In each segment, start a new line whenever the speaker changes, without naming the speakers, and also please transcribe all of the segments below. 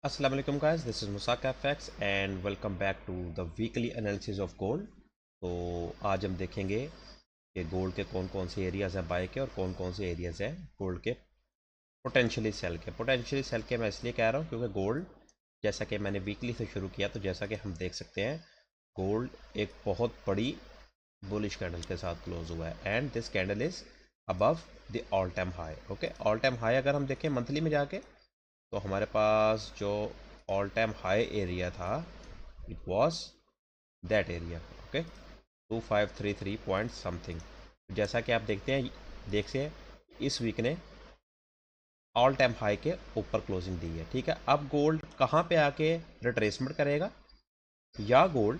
Assalamu alaikum guys, this is Musaq FX and welcome back to the weekly analysis of gold। तो आज हम देखेंगे कि gold के कौन कौन से एरियाज हैं बाय के और कौन कौन से एरियाज हैं गोल्ड के पोटेंशियली सेल के। पोटेंशियली सेल के मैं इसलिए कह रहा हूँ क्योंकि गोल्ड जैसा कि मैंने वीकली से शुरू किया तो जैसा कि हम देख सकते हैं गोल्ड एक बहुत बड़ी बुलिश कैंडल के साथ क्लोज हुआ है and this candle is above the all time high. Okay, all time high अगर हम देखें मंथली में जाके तो हमारे पास जो ऑल टाइम हाई एरिया था it was that area. Okay, 2533 point something. जैसा कि आप देखते हैं देख से इस वीक ने ऑल टाइम हाई के ऊपर क्लोजिंग दी है। ठीक है, अब गोल्ड कहाँ पे आके रिट्रेसमेंट करेगा या गोल्ड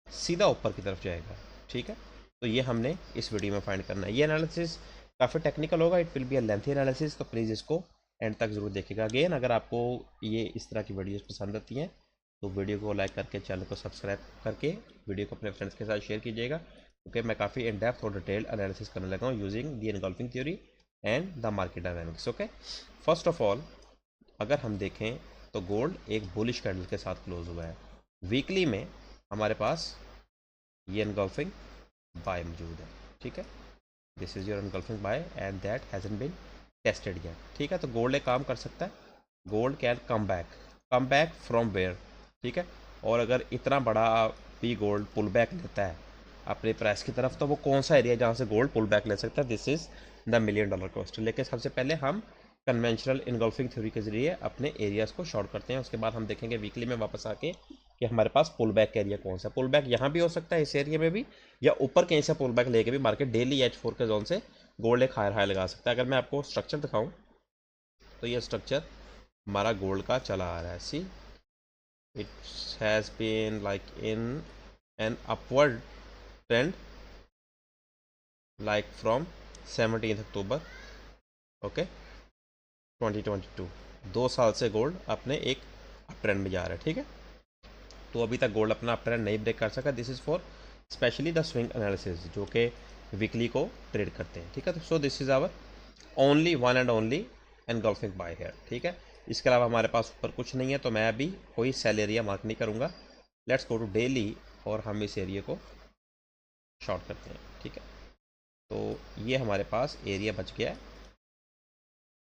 सीधा ऊपर की तरफ जाएगा। ठीक है, तो ये हमने इस वीडियो में फाइंड करना है। ये एनालिसिस काफ़ी टेक्निकल होगा, it will be a lengthy analysis, तो प्लीज़ इसको एंड तक ज़रूर देखिएगा। अगेन अगर आपको ये इस तरह की वीडियोस पसंद आती हैं तो वीडियो को लाइक करके चैनल को सब्सक्राइब करके वीडियो को अपने फ्रेंड्स के साथ शेयर कीजिएगा, क्योंकि मैं काफ़ी इन डेप्थ और डिटेल्ड एनालिसिस करने लगा हूँ using the engulfing theory and the market dynamics. Okay, first of all अगर हम देखें तो गोल्ड एक बुलिश कैंडल के साथ क्लोज हुआ है। वीकली में हमारे पास ये एनगल्फिंग बाय मौजूद है। ठीक है, this is your engulfing buy and that hasn't been tested yet. ठीक है, तो गोल्ड एक काम कर सकता है, gold can come back from where. ठीक है, और अगर इतना बड़ा भी गोल्ड पुल बैक लेता है अपने प्राइस की तरफ तो वो कौन सा एरिया जहाँ से गोल्ड पुल बैक ले सकता है, दिस इज द $1,000,000 क्वेश्चन। लेकिन सबसे पहले हम कन्वेंशनल इनगल्फिंग थ्योरी के जरिए अपने एरियाज को शॉर्ट करते हैं, उसके बाद हम देखेंगे वीकली में वापस आके कि हमारे पास पुल बैक का एरिया कौन सा। पुल बैक यहाँ भी हो सकता है इस एरिया में भी, या ऊपर कहीं से पुल बैक लेके भी मार्केट डेली H4 के जोन से गोल्ड एक हायर हाई लगा सकता है। अगर मैं आपको स्ट्रक्चर दिखाऊं तो ये स्ट्रक्चर हमारा गोल्ड का चला आ रहा है। See it has been like in an upward trend like from 17 October okay 2022। 2 साल से गोल्ड अपने एक अप ट्रेंड में जा रहा है। ठीक है, तो अभी तक गोल्ड अपना अप ट्रेंड नहीं ब्रेक कर सका। This is for specially the swing analysis जो कि वीकली को ट्रेड करते हैं। ठीक है, तो so this is our only one and only engulfing buy here. ठीक है, इसके अलावा हमारे पास ऊपर कुछ नहीं है, तो मैं अभी कोई सेल एरिया मार्क नहीं करूँगा। लेट्स गो टू डेली और हम इस एरिया को शॉर्ट करते हैं। ठीक है, तो ये हमारे पास एरिया बच गया है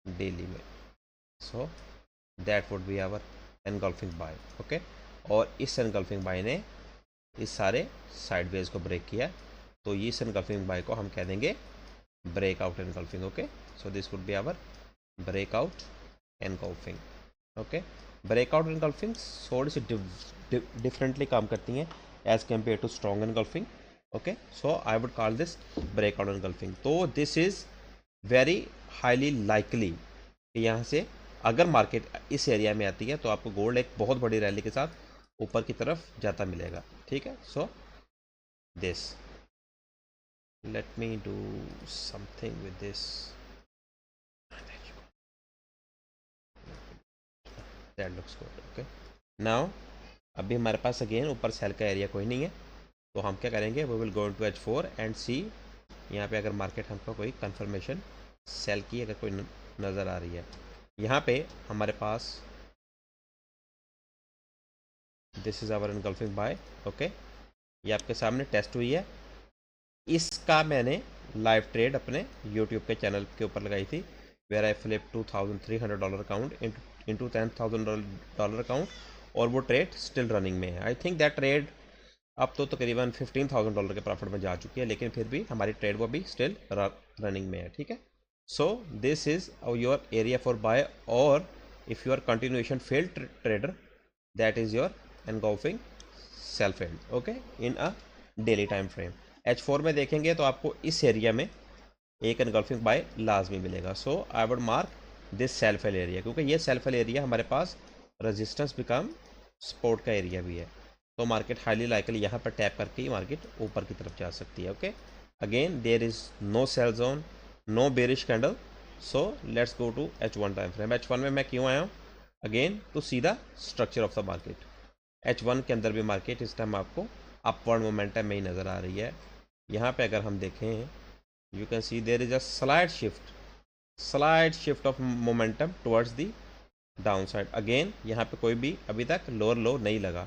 डेली में, so that would be our engulfing buy. Okay, और इस एनगल्फिंग बाय ने इस सारे साइड वेज को ब्रेक किया, तो ये इस एनगल्फिंग बाय को हम कह देंगे breakout engulfing. Okay, so this would be our breakout engulfing. Okay, breakout engulfing थोड़ी सी डिफरेंटली काम करती हैं as compare to strong engulfing. Okay, so I would call this breakout engulfing. तो this is very highly likely कि यहाँ से अगर मार्केट इस एरिया में आती है तो आपको गोल्ड एक बहुत बड़ी रैली के साथ ऊपर की तरफ जाता मिलेगा। ठीक है, so this let me do something with this. That looks good. Okay, now अभी हमारे पास अगेन ऊपर सेल का एरिया कोई नहीं है, तो हम क्या करेंगे, we will go to H4 and see यहाँ पे अगर मार्केट हमको कोई कंफर्मेशन सेल की अगर कोई नज़र आ रही है। यहाँ पे हमारे पास this is our engulfing buy. Okay, ये आपके सामने टेस्ट हुई है। इसका मैंने लाइव ट्रेड अपने यूट्यूब के चैनल के ऊपर लगाई थी, where I flip $2,300 account into $10,000 account, और वो ट्रेड स्टिल रनिंग में है। आई थिंक दैट ट्रेड अब तो तकरीबन $15,000 के प्रॉफिट में जा चुकी है, लेकिन फिर भी हमारी ट्रेड वो भी स्टिल रनिंग में है। ठीक है, so this is your area for buy, और if your continuation failed trader that is your engulfing sell failed. Okay, in a daily time frame. H4 में देखेंगे तो आपको इस एरिया में एक एनगल्फिंग बाय लाजमी मिलेगा। So I would mark this sell fail area, क्योंकि ये सेल फेल एरिया हमारे पास रेजिस्टेंस बिकम सपोर्ट का एरिया भी है, तो मार्केट हाईली लाइकली यहाँ पर टैप करके ही मार्केट ऊपर की तरफ जा सकती है। Okay, again there is no sell zone, no bearish candle, so let's go to H1 time frame. H1 में मैं क्यों आया हूँ, again to see the structure of the market. H1 के अंदर भी मार्केट इस टाइम आपको अपवर्ड मोमेंटम में ही नज़र आ रही है। यहाँ पे अगर हम देखें you can see there is a slight shift of momentum towards the down side again यहाँ पे कोई भी अभी तक लोअर लो नहीं लगा,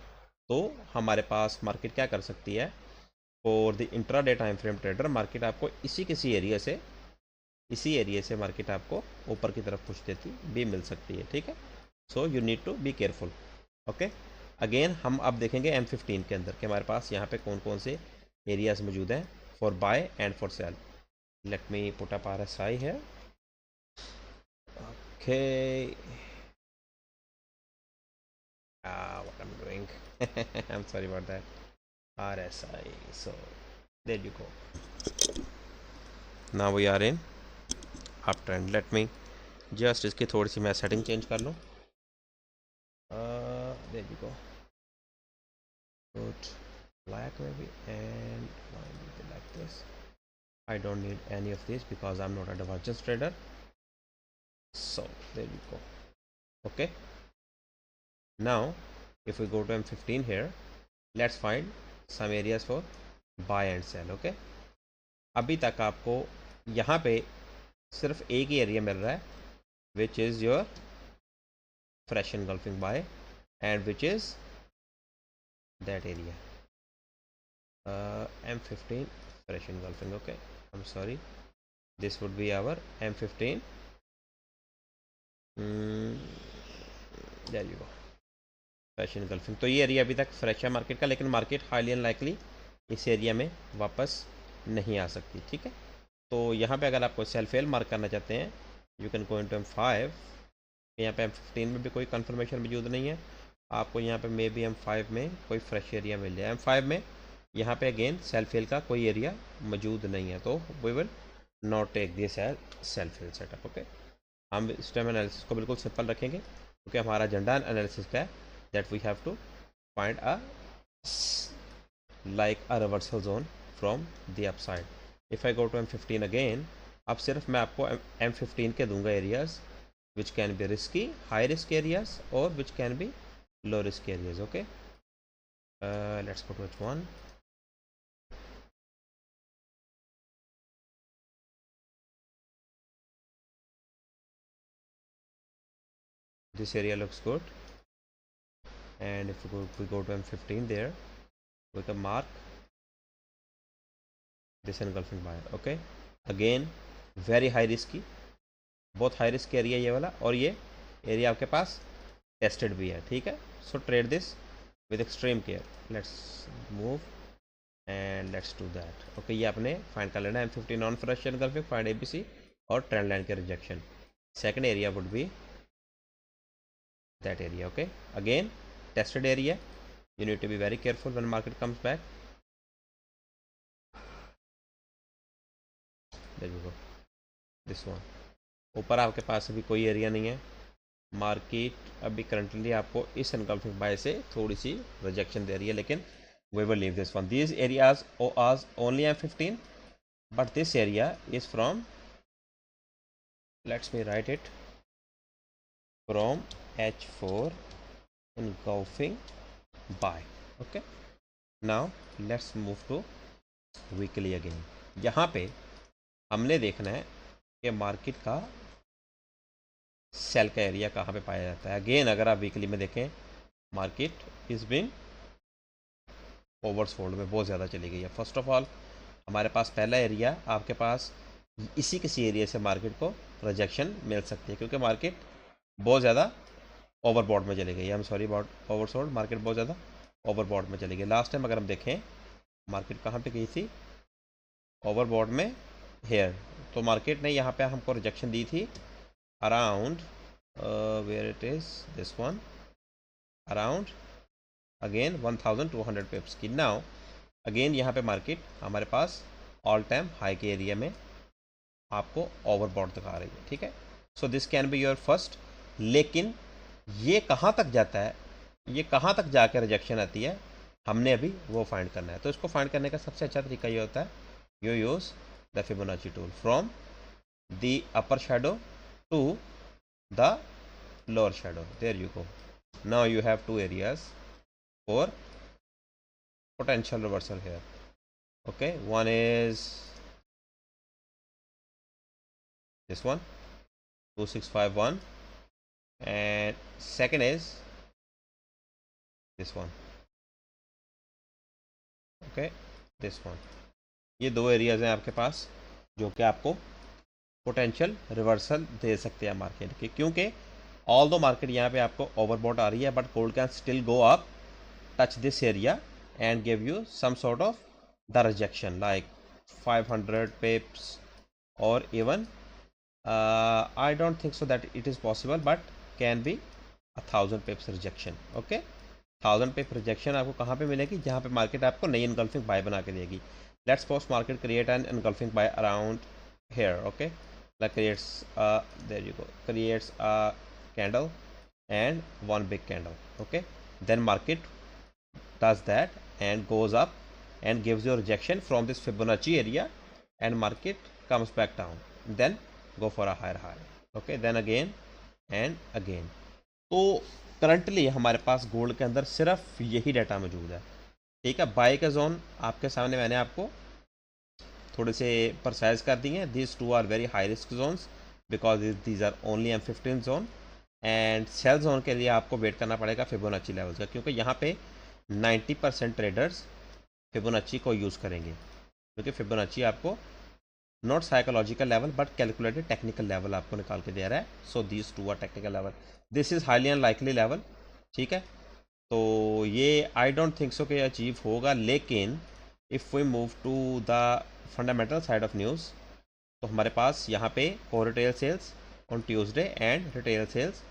तो हमारे पास मार्केट क्या कर सकती है, for the intraday time frame trader market आपको इसी एरिया से मार्केट आपको ऊपर की तरफ पुश देती भी मिल सकती है, ठीक है। So you need to be careful. Okay, again हम अब देखेंगे M15 के अंदर कि हमारे पास यहाँ पे कौन कौन से एरियाज मौजूद हैं for buy and for sell. Let me put up RSI है। Okay, what I'm doing I'm sorry about that. RSI, so there you go. Now we are in uptrend. Let me just इसकी थोड़ी सी मैं setting change कर लूँ। There you go. Put black maybe, and why need it like this? I don't need any of this because I'm not a divergence trader. So there you go. Okay, now if we go to M15 here, let's find some areas for buy and sell. Okay, अभी तक आपको यहाँ पे सिर्फ एक ही area मिल रहा है, which is your fresh engulfing buy, and which is that area M15 fresh engulfing. Okay, I'm sorry, this would be our M15. There you go, fresh engulfing. तो ये एरिया अभी तक फ्रेश है मार्केट का, लेकिन मार्केट हाईली अनलाइकली इस area में वापस नहीं आ सकती, ठीक है। तो यहाँ पे अगर आपको सेल फेल मार्क करना चाहते हैं, you can go into M5। यहाँ पे M15 में भी कोई कंफर्मेशन मौजूद नहीं है, आपको यहाँ पे मे बी M5 में कोई फ्रेश एरिया मिल जाए। M5 में यहाँ पे अगेन सेल फेल का कोई एरिया मौजूद नहीं है, तो we will not take this as sell fail setup. Okay, हम इस टाइम एनालिसिस को बिल्कुल सिंपल रखेंगे, क्योंकि हमारा एजेंडा एनालिसिस का है that we have to find a like a reversal zone from the upside. If I go to M15 again, अब सिर्फ मैं आपको M15 के दूंगा areas which can be risky, high risk areas, or which can be low risk areas. Okay, let's go to H1. This area looks good, and if we go to M15 there, we can mark this engulfing buyer. Okay, again very high risky, बहुत high risk area ये वाला, और ये area आपके पास tested भी है, ठीक है। So trade this with extreme care. Let's move and let's do that. Okay, ये आपने फाइंड कर लेना है M15 non fresh engulfing, find ABC और ट्रेंड लाइन के rejection. Second area would be that area. Okay, again tested area, you need to be very careful when market comes back. There you go, this one. ऊपर आपके पास अभी कोई area नहीं है, market अभी currently आपको इस एनगल्फिंग बाय से थोड़ी सी रिजेक्शन दे रही है, लेकिन we will leave this one. These areas are only M15, but this area is from, let's me write it, from H4 engulfing buy. Okay, now let's move to weekly again. यहाँ पे हमने देखना है कि market का cell का area कहाँ पे पाया जाता है। अगेन अगर आप वीकली में देखें, मार्केट इज बिन ओवरसोल्ड में बहुत ज़्यादा चली गई है। फर्स्ट ऑफ ऑल हमारे पास पहला एरिया, आपके पास इसी किसी एरिया से मार्केट को रिजेक्शन मिल सकती है, क्योंकि मार्केट बहुत ज़्यादा ओवरबॉट में चली गई है। I am sorry about oversold, market बहुत ज़्यादा ओवरबॉट में चली गई। लास्ट टाइम अगर हम देखें मार्केट कहाँ पे गई थी, ओवरबॉट में हेयर, तो मार्केट ने यहाँ पे हमको रिजेक्शन दी थी around where it is this one, around again 1200 pips की। नाउ अगेन यहाँ पे मार्केट हमारे पास ऑल टाइम हाई के एरिया में आपको ओवरबॉट दिखा रही है, ठीक है। So this can be your first, लेकिन ये कहाँ तक जाता है, ये कहाँ तक जाकर रिजेक्शन आती है, हमने अभी वो फाइंड करना है। तो इसको फाइंड करने का सबसे अच्छा तरीका ये होता है, you use the Fibonacci tool from the upper shadow to the lower shadow. There you go. Now you have two areas for potential reversal here. Okay, one is this one 2651, and second is this one, okay, this one. ये दो areas हैं आपके पास जो कि आपको potential reversal दे सकते हैं market के, क्योंकि ऑल दो मार्केट यहाँ पे आपको ओवरबॉट आ रही है, but gold can still go up, touch this area and give you some sort of the rejection like 500 pips, or even I don't think so that it is possible, but can be 1000 pips rejection. Okay, 1000 pip rejection आपको कहाँ पे मिलेगी? जहाँ पे market आपको नई engulfing buy बना के देगी. Let's suppose market create an engulfing buy around here. Okay, that creates there you go, creates a candle and one big candle. Okay, then market does that and goes up and gives you a rejection from this Fibonacci area, and market comes back down, then go for a higher high. Okay, then again and again. तो currently हमारे पास gold के अंदर सिर्फ यही data मौजूद है, ठीक है। बाय का जोन आपके सामने मैंने आपको थोड़े से परसाइज कर दिए हैं। These two are very high risk zones because these are only M15 zone, and sell zone के लिए आपको वेट करना पड़ेगा फिबोनाची लेवल्स का, क्योंकि यहाँ पे 90% ट्रेडर्स फिबोनाची को यूज़ करेंगे, क्योंकि फिबोनाची आपको not psychological level but calculated technical level आपको निकाल के दे रहा है। So these two are technical level, this is highly unlikely level, ठीक है। तो ये आई डोंट थिंक सो कि अचीव होगा, लेकिन if we move to the fundamental side of news, तो हमारे पास यहाँ पे core retail sales on Tuesday and retail sales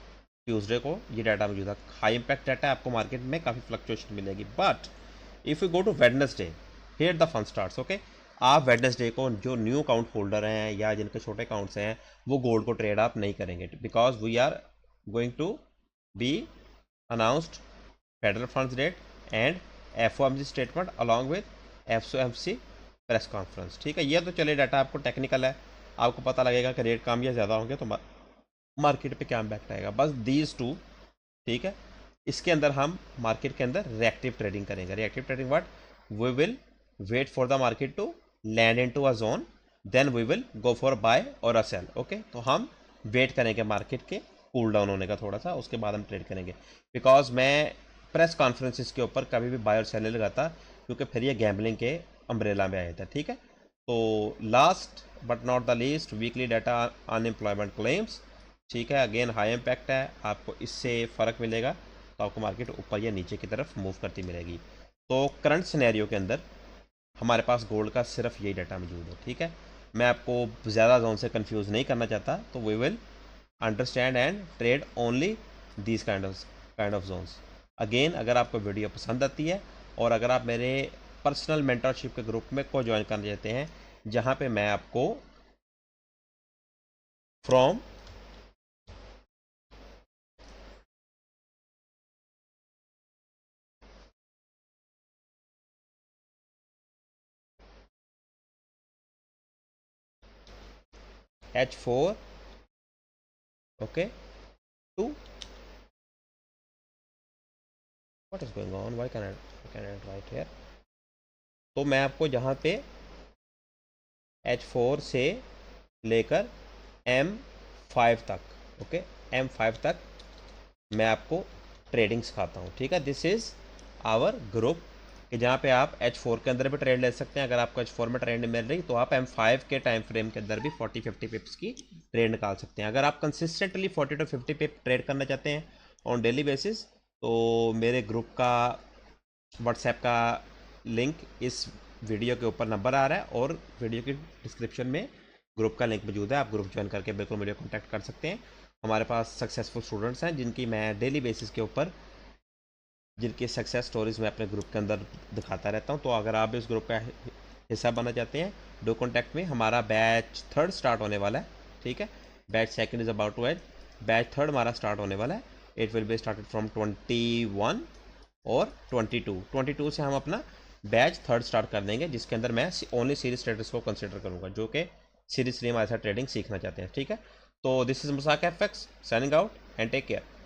Tuesday को ये डाटा मौजूद है। हाई इम्पैक्ट डाटा है, आपको मार्केट में काफ़ी फ्लक्चुएशन मिलेगी। But if you go to Wednesday, here the fun starts. Okay, आप वेडनेसडे को जो न्यू अकाउंट होल्डर हैं या जिनके छोटे अकाउंट्स हैं वो गोल्ड को ट्रेड आप नहीं करेंगे, because we are going to be announced federal funds rate and FOMC statement along with FOMC press conference, ठीक है। ये तो चले डाटा आपको टेक्निकल है, आपको पता लगेगा कि रेट कम या ज़्यादा होंगे तो मार्केट पे क्या इम्पैक्ट आएगा, बस दीज टू, ठीक है। इसके अंदर हम मार्केट के अंदर रिएक्टिव ट्रेडिंग करेंगे। Reactive trading what, we will wait for the market to land into a zone, then we will go for buy or a cell. Okay, तो हम वेट करेंगे मार्केट के कूल डाउन होने का थोड़ा सा, उसके बाद हम ट्रेड करेंगे। बिकॉज मैं प्रेस कॉन्फ्रेंसिस के ऊपर कभी भी बाय और सेल नहीं लगाता, क्योंकि फिर ये गैम्बलिंग के अम्ब्रेला में आया था, ठीक है। तो last but not the least, weekly data unemployment claims, ठीक है। अगेन हाई इम्पैक्ट है, आपको इससे फ़र्क मिलेगा तो आपको मार्केट ऊपर या नीचे की तरफ मूव करती मिलेगी। तो करंट सिनेरियो के अंदर हमारे पास गोल्ड का सिर्फ यही डाटा मौजूद है, ठीक है। मैं आपको ज़्यादा जोन से कंफ्यूज नहीं करना चाहता, तो we will understand and trade only these kind of zones. Again, अगर आपको वीडियो पसंद आती है और अगर आप मेरे पर्सनल मेंटरशिप के ग्रुप में को ज्वाइन करना चाहते हैं, जहाँ पे मैं आपको from H4, okay, to what is going on, why can I write here? तो मैं आपको जहाँ पे H4 से लेकर M5 तक, ओके, M5 तक मैं आपको ट्रेडिंग सिखाता हूँ, ठीक है। दिस इज़ आवर ग्रुप, कि जहाँ पे आप H4 के अंदर भी ट्रेड ले सकते हैं। अगर आपको H4 में ट्रेड नहीं मिल रही तो आप M5 के टाइम फ्रेम के अंदर भी 40-50 पिप्स की ट्रेड निकाल सकते हैं। अगर आप कंसिस्टेंटली 40 to 50 पिप ट्रेड करना चाहते हैं ऑन डेली बेसिस, तो मेरे ग्रुप का व्हाट्सएप का लिंक इस वीडियो के ऊपर नंबर आ रहा है और वीडियो की डिस्क्रिप्शन में ग्रुप का लिंक मौजूद है। आप ग्रुप ज्वाइन करके बिल्कुल मुझे कॉन्टैक्ट कर सकते हैं। हमारे पास सक्सेसफुल स्टूडेंट्स हैं जिनकी मैं डेली बेसिस के ऊपर जिनकी सक्सेस स्टोरीज मैं अपने ग्रुप के अंदर दिखाता रहता हूं। तो अगर आप इस ग्रुप का हिस्सा बनना चाहते हैं, डू कॉन्टैक्ट में। हमारा बैच 3rd स्टार्ट होने वाला है, ठीक है। Batch 2nd is about to end, batch 3rd हमारा स्टार्ट होने वाला है। It will be started from 21 और 22 से हम अपना बैच 3rd स्टार्ट कर देंगे, जिसके अंदर मैं ओनली सीरीज ट्रेडर्स को कंसिडर करूँगा जो कि सीरीज हमारे साथ ट्रेडिंग सीखना चाहते हैं, ठीक है। तो this is Musaq FX signing out and take care.